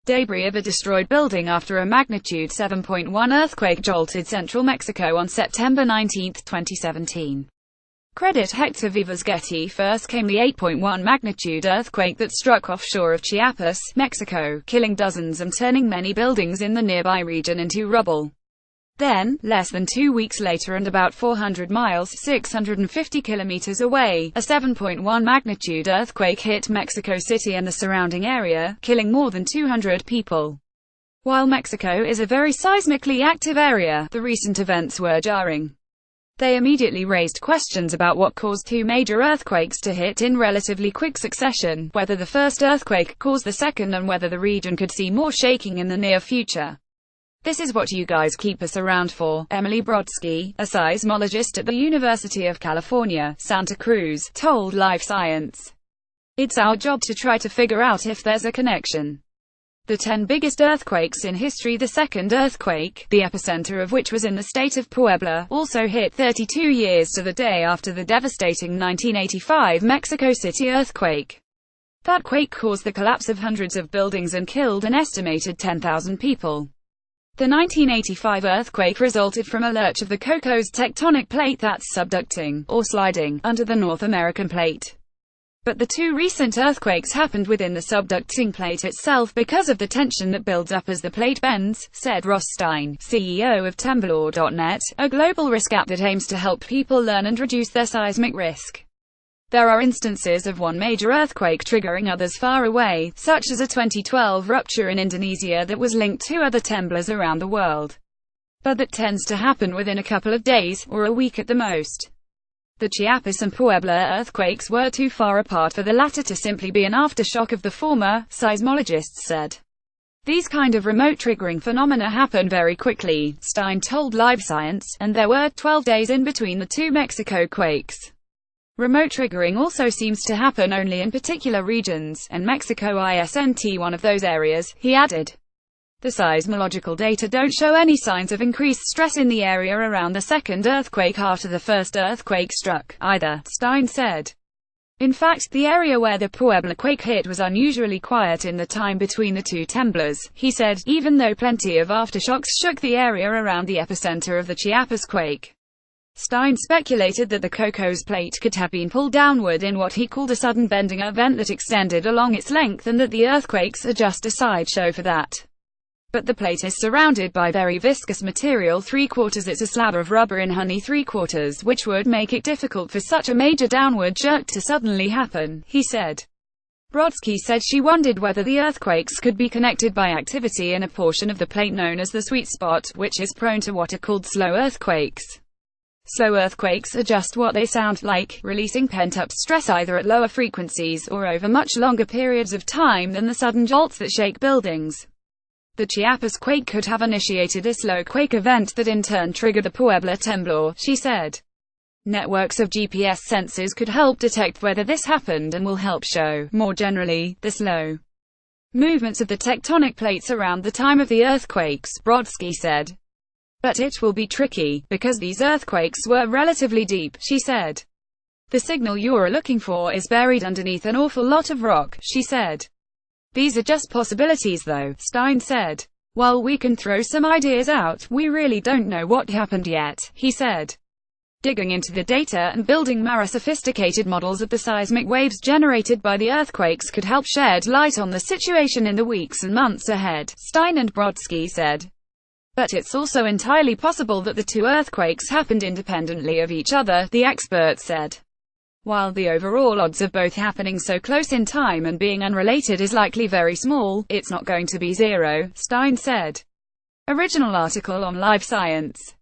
Debris of a destroyed building after a magnitude 7.1 earthquake jolted central Mexico on September 19, 2017. Credit Hector Vivas Getty. First came the 8.1 magnitude earthquake that struck offshore of Chiapas, Mexico, killing dozens and turning many buildings in the nearby region into rubble. Then, less than 2 weeks later and about 400 miles (650 kilometers) away, a 7.1 magnitude earthquake hit Mexico City and the surrounding area, killing more than 200 people. While Mexico is a very seismically active area, the recent events were jarring. They immediately raised questions about what caused two major earthquakes to hit in relatively quick succession, whether the first earthquake caused the second, and whether the region could see more shaking in the near future. "This is what you guys keep us around for," Emily Brodsky, a seismologist at the University of California, Santa Cruz, told Live Science. "It's our job to try to figure out if there's a connection." The 10 biggest earthquakes in history. The second earthquake, the epicenter of which was in the state of Puebla, also hit 32 years to the day after the devastating 1985 Mexico City earthquake. That quake caused the collapse of hundreds of buildings and killed an estimated 10,000 people. The 1985 earthquake resulted from a lurch of the Cocos tectonic plate that's subducting, or sliding, under the North American plate. But the two recent earthquakes happened within the subducting plate itself because of the tension that builds up as the plate bends, said Ross Stein, CEO of Temblor.net, a global risk app that aims to help people learn and reduce their seismic risk. There are instances of one major earthquake triggering others far away, such as a 2012 rupture in Indonesia that was linked to other temblors around the world. But that tends to happen within a couple of days, or a week at the most. The Chiapas and Puebla earthquakes were too far apart for the latter to simply be an aftershock of the former, seismologists said. These kind of remote triggering phenomena happen very quickly, Stein told Live Science, and there were 12 days in between the two Mexico quakes. Remote triggering also seems to happen only in particular regions, and Mexico isn't one of those areas, he added. The seismological data don't show any signs of increased stress in the area around the second earthquake after the first earthquake struck, either, Stein said. In fact, the area where the Puebla quake hit was unusually quiet in the time between the two temblors, he said, even though plenty of aftershocks shook the area around the epicenter of the Chiapas quake. Stein speculated that the Cocos plate could have been pulled downward in what he called a sudden bending event that extended along its length, and that the earthquakes are just a sideshow for that. But the plate is surrounded by very viscous material 3/4. It's a slab of rubber in honey 3/4, which would make it difficult for such a major downward jerk to suddenly happen, he said. Brodsky said she wondered whether the earthquakes could be connected by activity in a portion of the plate known as the sweet spot, which is prone to what are called slow earthquakes. Slow earthquakes are just what they sound like, releasing pent-up stress either at lower frequencies or over much longer periods of time than the sudden jolts that shake buildings. The Chiapas quake could have initiated a slow quake event that in turn triggered the Puebla temblor, she said. Networks of GPS sensors could help detect whether this happened and will help show, more generally, the slow movements of the tectonic plates around the time of the earthquakes, Brodsky said. But it will be tricky, because these earthquakes were relatively deep, she said. The signal you're looking for is buried underneath an awful lot of rock, she said. These are just possibilities though, Stein said. While we can throw some ideas out, we really don't know what happened yet, he said. Digging into the data and building more sophisticated models of the seismic waves generated by the earthquakes could help shed light on the situation in the weeks and months ahead, Stein and Brodsky said. But it's also entirely possible that the two earthquakes happened independently of each other, the expert said. While the overall odds of both happening so close in time and being unrelated is likely very small, it's not going to be zero, Stein said. Original article on Live Science.